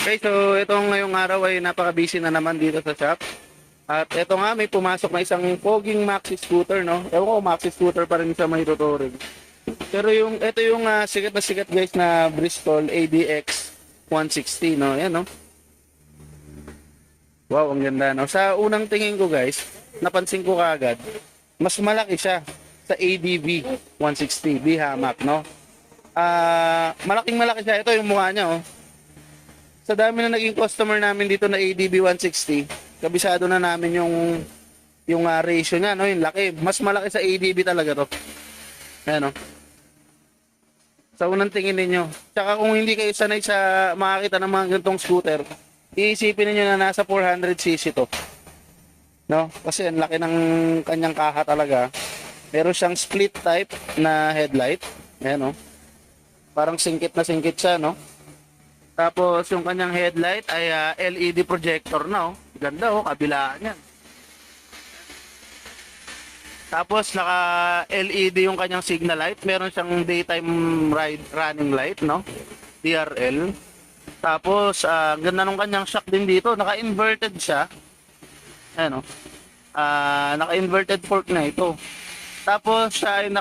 Okay, so ito ngayong araw ay napaka-busy na naman dito sa shop. At ito nga, may pumasok na isang foging maxi scooter, no? Ewan ko, maxi scooter pa rin sa may tuturing. Pero ito yung sikat na sikat guys na Bristol ADX 160, no? Yan, no? Wow, ang ganda, no? Sa unang tingin ko guys, napansin ko kaagad, mas malaki siya sa ADB 160, B-Hamak, no? Malaking malaki siya. Ito yung mukha niya, oh. Sa dami na naging customer namin dito na ADB 160, kabisado na namin yung ratio niya, no, yung laki. Mas malaki sa ADB talaga to. Ayan, no. Sa unang tingin ninyo. Tsaka kung hindi kayo sanay sa makakita ng mga ganitong scooter, iisipin niyo na nasa 400cc to. No? Kasi ang laki ng kanyang kaha talaga. Meron siyang split type na headlight. Ayan, no. Parang singkit na singkit siya, no. Tapos yung kanyang headlight ay LED projector na, oh. Ganda, oh, kabilaan niyan. Tapos naka LED yung kanyang signal light. Meron siyang daytime running light, no? DRL. Tapos ganda ng kanyang shock din dito. Naka-inverted siya. Ayan, oh. Naka-inverted fork na ito. Tapos siya ay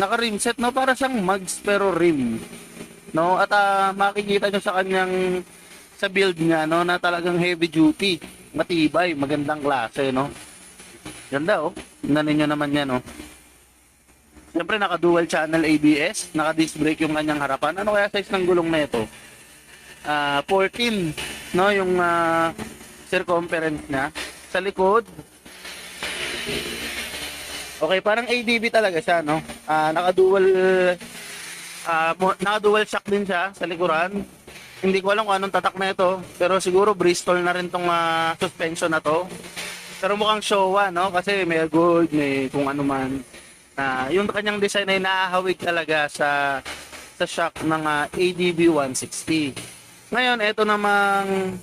naka-rim set, no? Para siyang mags pero rim. No, at makikita nyo sa kanyang sa build niya, no, na talagang heavy duty, matibay, magandang klase, no. Ganda, oh. Tingnan niyo naman 'yan, no. Siyempre naka dual channel ABS, naka disc brake yung kanyang harapan. Ano kaya size ng gulong na ito? 14, no, yung circumference niya. Sa likod, okay, parang ADB talaga siya, no. Naka-dual shock din siya sa likuran. Hindi ko alam kung anong tatak na ito, pero siguro Bristol na rin tong suspension na to. Pero mukhang Showa, no? Kasi may gold, may kung ano man. Yung kanyang design ay naahawig talaga sa shock ng ADB 160. Ngayon, ito namang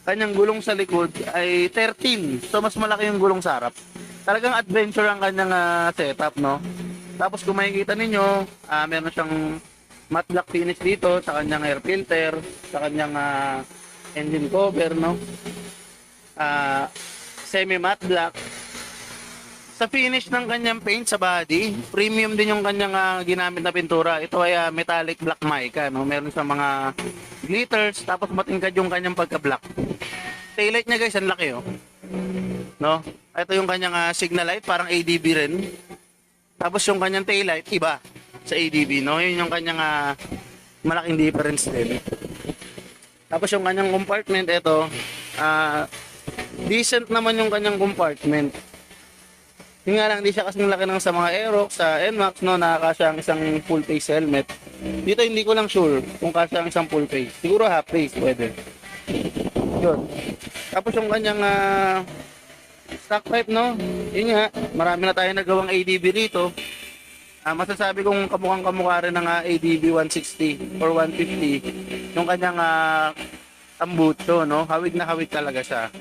kanyang gulong sa likod ay 13. So mas malaki yung gulong sa harap. Talagang adventure ang kanyang setup, no? Tapos kung makikita ninyo, meron siyang matte black finish dito sa kanyang air filter, sa kanyang engine cover, no? Semi matte black. Sa finish ng kanyang paint sa body, premium din yung kanyang ginamit na pintura. Ito ay metallic black mica, no? Meron siyang mga glitters, tapos matingkad yung kanyang pagka-black. Taillight niya guys, ang laki, oh. No? Ito yung kanyang signal light, parang ADB rin. Tapos yung kanyang taillight, iba sa ADB, no? Yun yung kanyang malaking difference din. Tapos yung kanyang compartment, ito, decent naman yung kanyang compartment. Yung nga lang, hindi siya kasing laki ng sa mga Aerox, sa NMAX, no? Nakakasya ang isang full face helmet. Dito hindi ko lang sure kung kasya ang isang full face. Siguro half face, pwede. Yun. Tapos yung kanyang stock type, no? Yun nga, marami na tayo nagawang ADB rito. Masasabi kong kamukhang-kamukha rin ng ADB 160 or 150. Yung kanyang tambucho, no? Hawig na hawig talaga siya.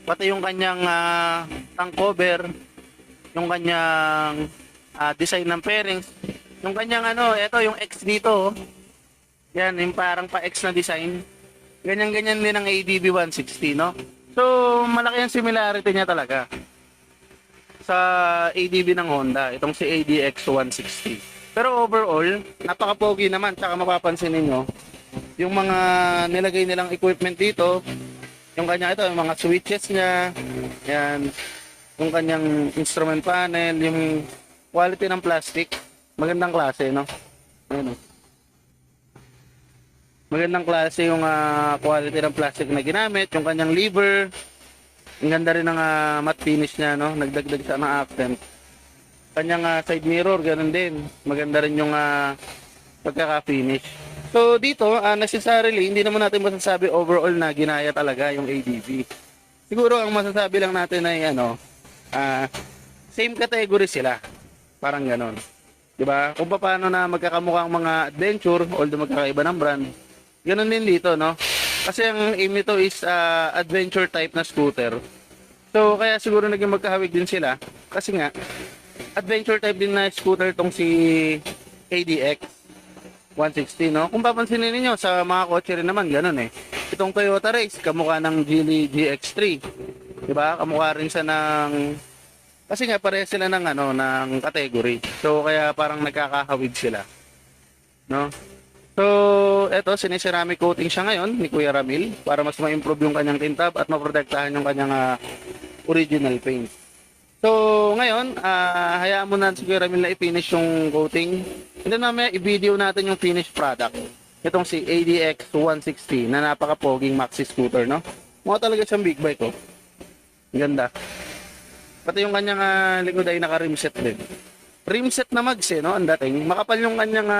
Pati yung kanyang tank cover, yung kanyang design ng fairings, yung kanyang eto yung X dito, oh. Yan, yung parang pa-X na design. Ganyan-ganyan din ang ADB 160, no? So, malaki ang similarity niya talaga sa ADB ng Honda, itong si ADX 160. Pero overall, napaka-pogi naman. Tsaka mapapansin niyo yung mga nilagay nilang equipment dito, yung kanya ito, yung mga switches niya, yan, yung kanyang instrument panel, yung quality ng plastic, magandang klase, no? Ayun, no? Magandang klase yung quality ng plastic na ginamit, yung kanyang lever. Ang ganda rin ng matte finish niya, no? Nagdagdag siya ng accent. Kanyang side mirror, ganun din. Maganda rin yung pagkaka-finish. So dito, necessarily, hindi naman natin masasabi overall na ginaya talaga yung ADB. Siguro ang masasabi lang natin ay same category sila. Parang ganun. Diba? Kung paano na magkakamukha ang mga adventure, although magkakaiba ng brand, ganun din dito, no? Kasi ang aim nito is adventure type na scooter. So, kaya siguro naging magkahawig din sila. Kasi nga, adventure type din na scooter tong si ADX. 160, no? Kung papansinin niyo sa mga kotse rin naman, ganun eh. Itong Toyota Race, kamukha ng Geely GX3. 'Di ba? Kamukha rin siya ng kasi nga pareha sila ng ano, ng category. So kaya parang nagkakahawig sila, no? So, eto, siniceramic coating siya ngayon ni Kuya Ramil para mas ma-improve yung kanyang tintab at maprotektahan yung kanyang original paint. So, ngayon, hayaan mo na si Kuya Ramil na i-finish yung coating. And then mamaya, i-video natin yung finished product. Itong si ADX 160 na napaka-poging maxi scooter, no? Mukha talaga siyang big bike, oh. Ganda. Pati yung kanyang likod ay naka-rimset din. Rimset na mags, eh, no? Ang dating. Makapal yung kanyang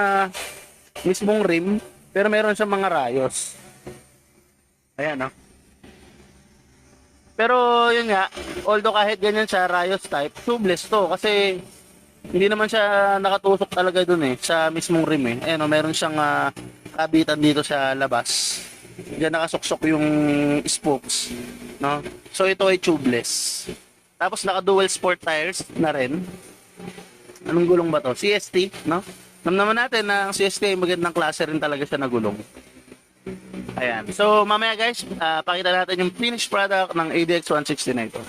mismong rim, pero meron siyang mga rayos. Ayan, no? Pero yun nga, although kahit ganyan siya, rayos type, tubeless to kasi hindi naman siya nakatusok talaga dun eh, sa mismong rim eh. Ayan o, meron siyang kabitan dito sa labas. Diyan nakasuksok yung spokes, no? So ito ay tubeless. Tapos naka dual sport tires na rin. Anong gulong ba to? CST, no? Naman natin na ang CST ay magandang klase rin talaga siya na gulong. Ayan. So mamaya guys, pakita natin yung finished product ng ADX 160 na ito.